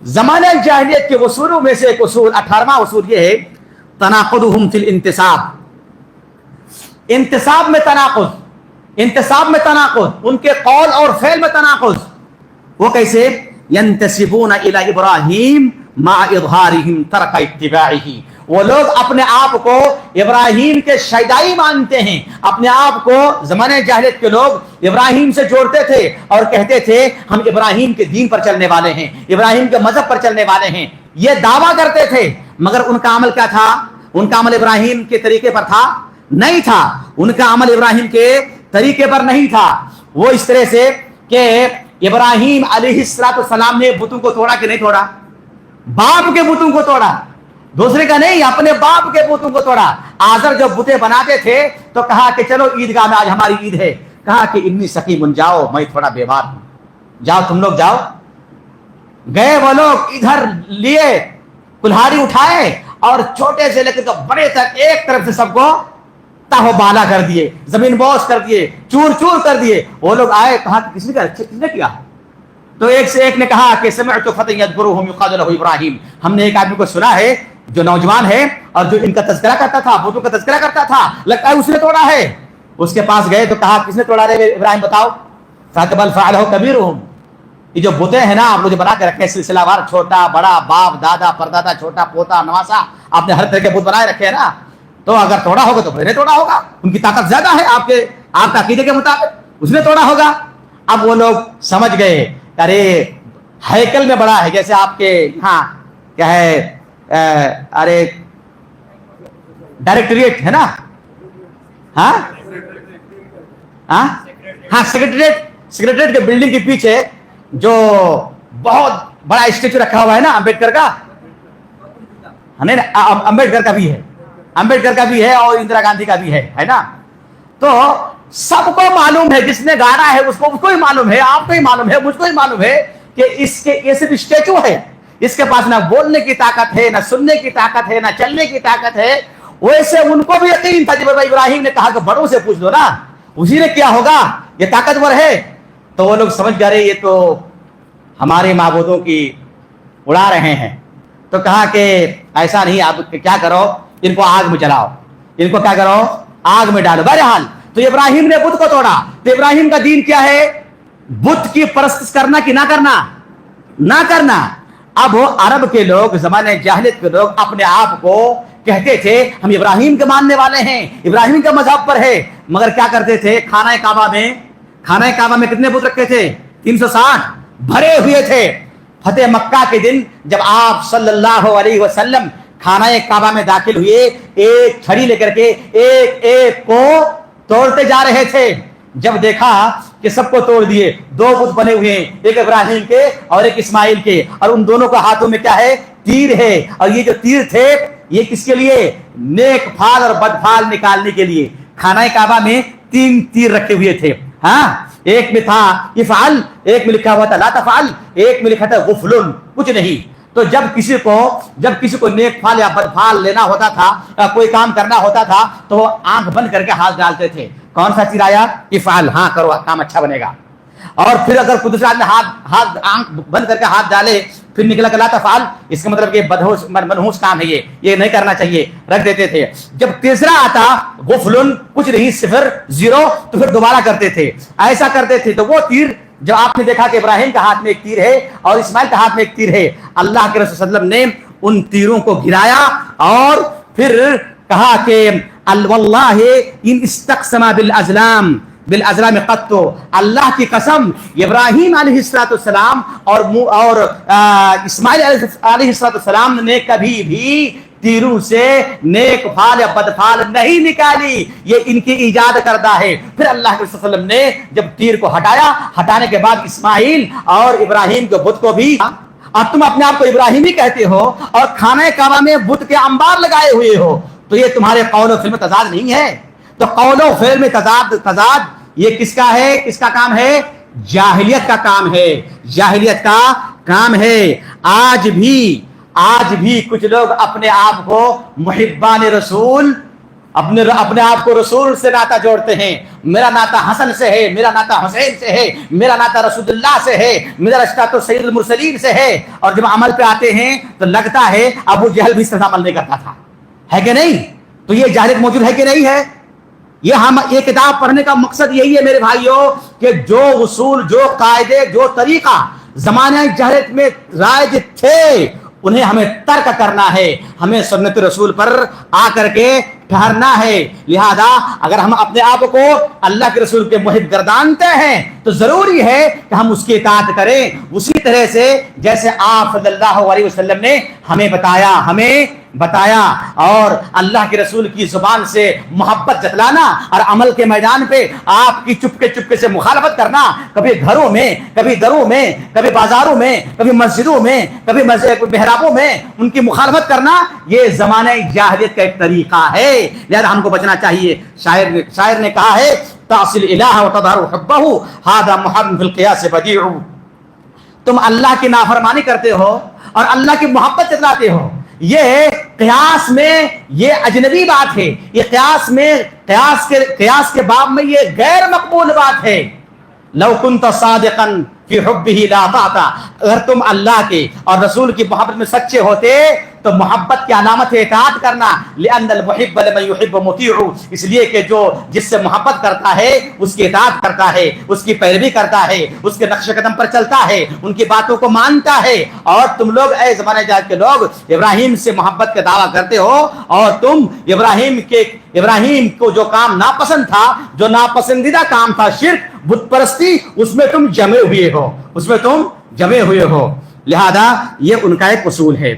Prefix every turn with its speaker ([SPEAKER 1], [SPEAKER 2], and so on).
[SPEAKER 1] زمانہ جاہلیت کے اصولوں میں سے ایک اصول 18واں اصول یہ ہے تناقضہم فی الانتصاب. انتصاب میں تناقض ان کے قول اور فعل میں تناقض. وہ کیسے؟ ینتسبون الی ابراہیم مع اظہارہم ترک اتباعہ. وہ لوگ اپنے آپ کو ابراہیم کے شیدائی مانتے ہیں. اپنے آپ کو زمانہ جاہلیت کے لوگ ابراہیم سے جوڑتے تھے اور کہتے تھے ہم ابراہیم کے دین پر چلنے والے ہیں, ابراہیم کے مذہب پر چلنے والے ہیں. یہ دعویٰ کرتے تھے, مگر ان کا عمل کیا تھا؟ ان کا عمل ابراہیم کے طریقے پر تھا؟ نہیں تھا. ان کا عمل ابراہیم کے طریقے پر نہیں تھا. وہ اس طرح سے کہ ابراہیم علیہ السلام نے بتوں کو توڑا کہ نہیں توڑا؟ باپ کے بتوں کو توڑا, دوسرے کا نہیں, اپنے باپ کے بتوں کو توڑا. آزر جب بتیں بناتے تھے تو کہا کہ چلو عیدگاہ میں آج ہماری عید ہے. کہا کہ انی سقیم, جاؤ میں تھوڑا بیمار ہوں, جاؤ تم لوگ جاؤ. گئے وہ لوگ, ادھر لیے کلہاڑی اٹھائے اور چھوٹے سے لے کر بڑے تک ایک طرف سے سب کو تاہو بالا کر دیے, زمین بوس کر دیے, چور چور کر دیے. وہ لوگ آئے, کہا کہ کس نے کیا؟ تو ایک سے ایک نے کہا کہ سمعت فتى يذكرهم يقال له ابراہیم, ہم نے ایک آدمی کو سنا ہے جو نوجوان ہے اور جو ان کا تذکرہ کرتا تھا, بتوں کا تذکرہ کرتا تھا, لگتا ہے اس نے توڑا ہے. اس کے پاس گئے تو کہا کس نے توڑا رہے ابراہیم بتاؤ؟ فقبل فعله كبيرهم. یہ جو بتیں ہیں نا آپ لوگ جو بنا کے رکھے ہیں سلسلہ وار, چھوٹا بڑا, باپ دادا پردادا, چھوٹا پوتا نواسا, آپ نے ہر طرح کے بت بنائے رکھے ہیں نا. تو اگر توڑا ہوگا تو پھر توڑا ہوگا, ان کی طاقت زیادہ ہے آپ کا عقیدے کے مطابق, اس نے توڑا ہوگا. اب وہ لوگ سمجھ گئے, ارے ہیکل میں بڑا ہے, جیسے آپ کے ہاں کیا ہے, ارے ڈائریکٹریٹ ہے نا, ہاں سیکریٹریٹ کے بلڈنگ کے پیچھے جو بہت بڑا اسٹیچو رکھا ہوا ہے نا امبیڈکر کا, نہیں امبیڈکر کا بھی ہے, امبیڈکر کا بھی ہے اور اندرا گاندھی کا بھی ہے نا. تو سب کو معلوم ہے, جس نے گاڑا ہے اس کو ہی معلوم ہے, آپ کو ہی معلوم ہے, مجھ کو ہی معلوم ہے کہ اس کے یہ صرف اسٹیچو ہے, اس کے پاس نہ بولنے کی طاقت ہے, نہ سننے کی طاقت ہے, نہ چلنے کی طاقت ہے. ویسے ان کو بھی یقین تھا جب ابراہیم نے کہا کہ بڑوں سے پوچھ لو نا, اسی نے کیا ہوگا, یہ طاقتور ہے. تو وہ لوگ سمجھ گئے یہ تو ہمارے معبودوں کی اڑا رہے ہیں. تو کہا کہ ایسا نہیں, آپ کیا کرو, ان کو آگ میں جلاؤ, ان کو کیا کرو, آگ میں ڈالو. بہرحال تو ابراہیم نے بت کو توڑا. تو ابراہیم کا دین کیا ہے؟ بت کی پرستش کرنا کہ نہ کرنا, نہ کرنا. اب عرب کے لوگ, زمانہ جاہلیت کے لوگ اپنے آپ کو کہتے تھے ہم ابراہیم کے ماننے والے ہیں, ابراہیم کے مذہب پر ہے. مگر کیا کرتے تھے, خانہ کعبہ میں کتنے بت رکھتے تھے؟ 360 بھرے ہوئے تھے. فتح مکہ کے دن جب آپ صلی اللہ علیہ وسلم خانہ کعبہ میں داخل ہوئے, ایک چھڑی لے کر کے ایک ایک کو توڑتے جا رہے تھے. جب دیکھا کہ سب کو توڑ دیے, 2 بت بنے ہوئے ہیں, ایک ابراہیم کے اور ایک اسماعیل کے, اور ان دونوں کے ہاتھوں میں کیا ہے؟ تیر ہے. اور یہ جو تیر تھے یہ کس کے لیے؟ نیک پھال اور بد پھال نکالنے کے لیے. خانہ کعبہ میں 3 تیر رکھے ہوئے تھے. ہاں, ایک میں تھا افعل, ایک میں لکھا ہوا تھا لا تفعل, ایک میں لکھا تھا غفلن, کچھ نہیں. تو جب کسی کو نیک پھال یا بد پھال لینا ہوتا تھا, کوئی کام کرنا ہوتا تھا, تو وہ آنکھ بند کر کے ہاتھ ڈالتے تھے. کون سا تیر آیا؟ افعل, ہاں کرو کام اچھا بنے گا. اور پھر اگر کوئی دوسرا آدمی آنکھ بند کر کے ہاتھ ڈالے, پھر نکلا کہ لا تفعل, اس کا مطلب کہ منحوس کام ہے, یہ نہیں کرنا چاہیے, رکھ دیتے تھے. جب تیسرا آتا غفلن, کچھ نہیں, 0 0, تو پھر دوبارہ کرتے تھے. ایسا کرتے تھے. تو وہ تیر جو آپ نے دیکھا کہ ابراہیم کا ہاتھ میں ایک تیر ہے اور اسماعیل کا ہاتھ میں ایک تیر ہے, اللہ کے رسول صلی اللہ علیہ وسلم نے ان تیروں کو گرایا اور پھر کہا کہ واللہ ان استقسم بالازلام قط, اللہ کی قسم ابراہیم علیہ السلام اور اسماعیل علیہ السلام نے کبھی بھی تیروں سے نیک پھال یا بد پھال نہیں نکالی, یہ ان کی ایجاد کردہ ہے. پھر اللہ کے رسول صلی اللہ علیہ وسلم نے جب تیر کو ہٹایا, ہٹانے کے بعد اسماعیل اور ابراہیم کے بت کو بھی, اور تم اپنے آپ کو ابراہیمی کہتے ہو اور خانہ کعبہ میں بت کے انبار لگائے ہوئے ہو, تو یہ تمہارے قول و فعل میں تضاد نہیں ہے؟ تو قول و فعل میں تضاد یہ کس کا ہے, کس کا کام ہے؟ جاہلیت کا کام ہے, جاہلیت کا کام ہے. آج بھی کچھ لوگ اپنے آپ کو محبان رسول اپنے آپ کو رسول سے ناتا جوڑتے ہیں. میرا ناتا حسن سے ہے, میرا ناتا حسین سے ہے, میرا ناتا رسول اللہ سے ہے, میرا رشتہ تو سید المرسلین سے ہے. اور جب عمل پہ آتے ہیں تو لگتا ہے ابو جہل بھی اس طرح عمل نہیں کرتا تھا, ہے کہ نہیں؟ تو یہ جاہلیت موجود ہے کہ نہیں ہے؟ یہ کتاب پڑھنے کا مقصد یہی ہے میرے بھائیوں کہ جو اصول, جو قاعدے, جو طریقہ زمانہ جاہلیت میں رائج تھے انہیں ہمیں ترک کرنا ہے, ہمیں سنت رسول پر آ کر کے ٹھہرنا ہے. لہذا اگر ہم اپنے آپ کو اللہ کے رسول کے محب گردانتے ہیں تو ضروری ہے کہ ہم اس کی اطاعت کریں اسی طرح سے جیسے آپ صلی اللہ علیہ وسلم نے ہمیں بتایا. اور اللہ کے رسول کی زبان سے محبت جتلانا اور عمل کے میدان پہ آپ کی چپکے سے مخالفت کرنا, کبھی گھروں میں, کبھی دروں میں, کبھی بازاروں میں, کبھی مسجدوں میں, کبھی محرابوں میں ان کی مخالفت کرنا, یہ زمانہ جاہلیت کا ایک طریقہ ہے. لہذا ہم کو بچنا چاہیے. شاعر نے کہا ہے تعصی الہ وتظہر حبہ ھذا محرم فی القیاس بدیع. تم اللہ کی نافرمانی کرتے ہو اور اللہ کی محبت جتلاتے ہو, یہ قیاس میں یہ اجنبی بات ہے. یہ قیاس کے باب میں یہ غیر مقبول بات ہے. لو كنت صادقا فی حبہ لاطعت, اگر تم اللہ کے اور رسول کی محبت میں سچے ہوتے تو محبت کی علامت ہے اطاعت کرنا. لأن المحب لمن يحب مطیع, اس لیے کہ جو جس سے محبت کرتا ہے اس کی اطاعت کرتا ہے, اس کی پیروی کرتا ہے, اس کے نقش قدم پر چلتا ہے, ان کی باتوں کو مانتا ہے. اور تم لوگ اے زمانے جات کے لوگ ابراہیم سے محبت کا دعویٰ کرتے ہو اور تم ابراہیم کو جو کام ناپسند تھا, جو ناپسندیدہ کام تھا شرک, بت پرستی, اس میں تم جمے ہوئے ہو. لہذا یہ ان کا ایک اصول ہے.